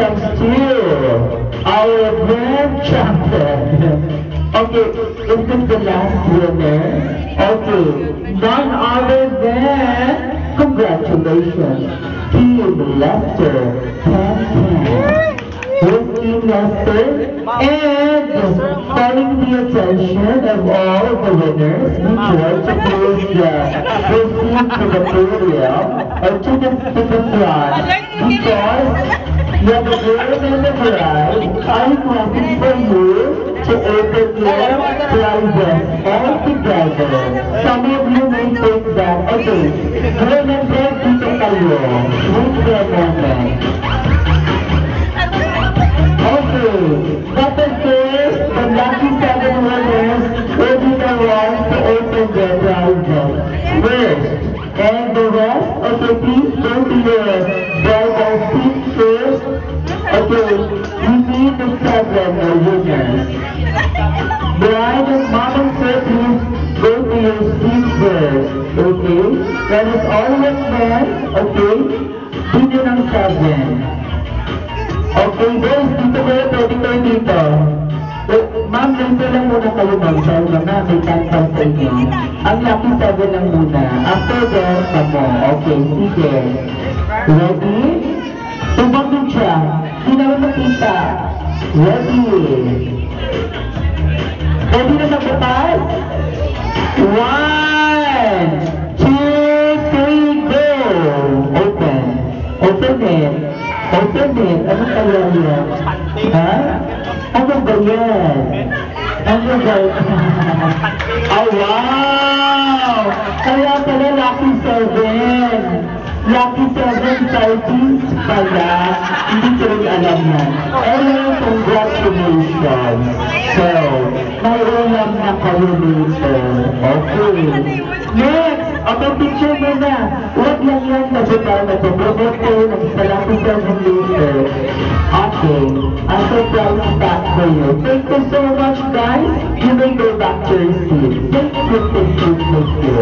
comes to our grand champion. Okay, is this the last winner? Okay, none other than, congratulations, Team Lester Pan. With Team Lester, and calling the attention of all the winners, we try to please proceed to the podium or to the front, because the groom and the bride are requesting for you to open your prizes all together. Some of you may think that, okay, groom and bride, dito kayo. Wait for a moment. Okay, but of course, the lucky 7 winners will be the ones to open their prizes first. And the rest, okay, please go to your bridal seat first. Okay, we need the 7 winners. Bride and mom and sir, please go to your seat first. Okay, when it's all went well, okay, dito ng 7. Okay, guys, dito kayo, pwede kayo dito. Ma'am, dito lang muna kayo, ma'am. Dahil ma'am, may tantan sa inyo. Ang lucky 7 lang muna. After that, kamo. Okay, sige. Ready? Tumagin siya. Hindi naman makita. Ready? Ready na magpapas? 1, 2, 3, go! Open. Open it. Open it. Ano kaya yan? Ha? Ano ba yan? Ano ba yan? Oh, wow! Kaya pala lucky 7. Lucky 7 sardines pala. Hindi ko rin alam yan. Anyway, congratulations. So, may ulam na kayo dito. Okay. Next! Okay, picture mo na. Huwag lang yan nabutal na ito. Promote kayo ng isa lucky 7 later. Okay. I'll surprise back for you. Thank you so much, guys. You may go back to your seat. Thank you, thank you, thank you.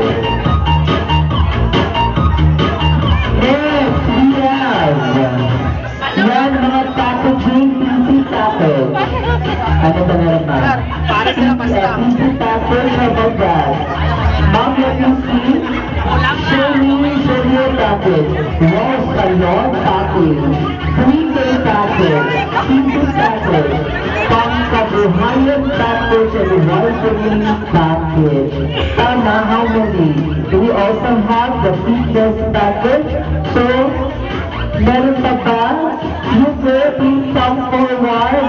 Next, we have yan mga packaging PC package. Ano ba na naman? Para sila basta. PC package, how about that? Ma'am, let me see. Shirley package. Wow, salon package. 3K package. PC package. Pangkabuhayan package and welcoming package. Tama, how many? We also have the fitness package. So, meron pa ba? You will please come forward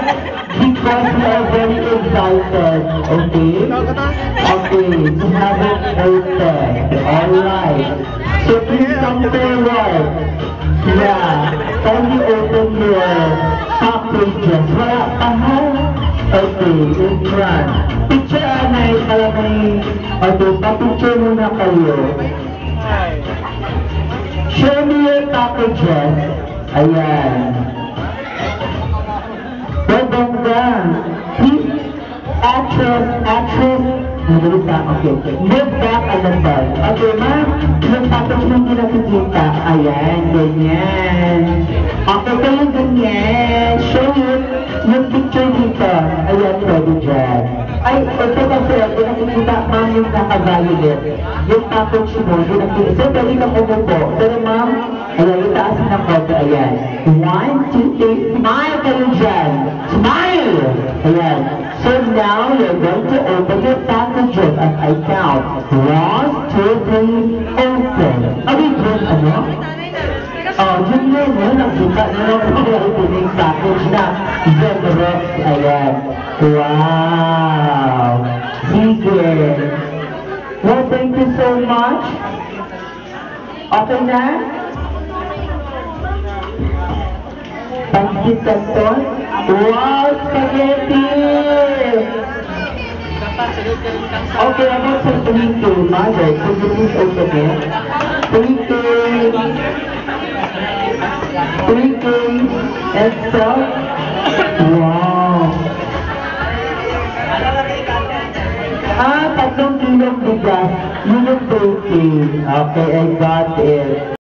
because we are very excited. Okay? Okay, to have it open. Alright. So please come forward. Yeah. Only open your packages. Wala pa ha? Okay, in front. Picture anay, para may... Okay, pa-picture muna kayo. Show me your packages. Ayan. Babangga. Please, actress. Move back, okay. Move back, alam ba? Okay, ma'am. Yung package mo hindi nakikita. Ayan, ganyan. Okay, kayo ganyan. Show yung picture dito. Ayan, pwede dyan. Ay, ito kasi, hindi nakikita, ma'am, yung naka-violet. Yung package mo, hindi nakikita. So, pwede ka pumupo. Pero, ma'am, ayan, itaas ng konti. Ayan. 1, 2, 3. Smile kayo dyan. Smile! Ayan. So now, you're going to open your packages as I count. 1, 2, 3, open. Okay, good, ano? Oh, yun yun, nakita na lang yung opening package na generous. Ayan. Wow! Sige. Well, thank you so much. Okay na? Pansit Canton. Wow, spaghetti! Okay, I'm going to 3K. Mother, could you please open it? 3K. 3K. Extra. Wow. Ah, 3 kilong bigas. Yun yung 3K. Okay, I got it.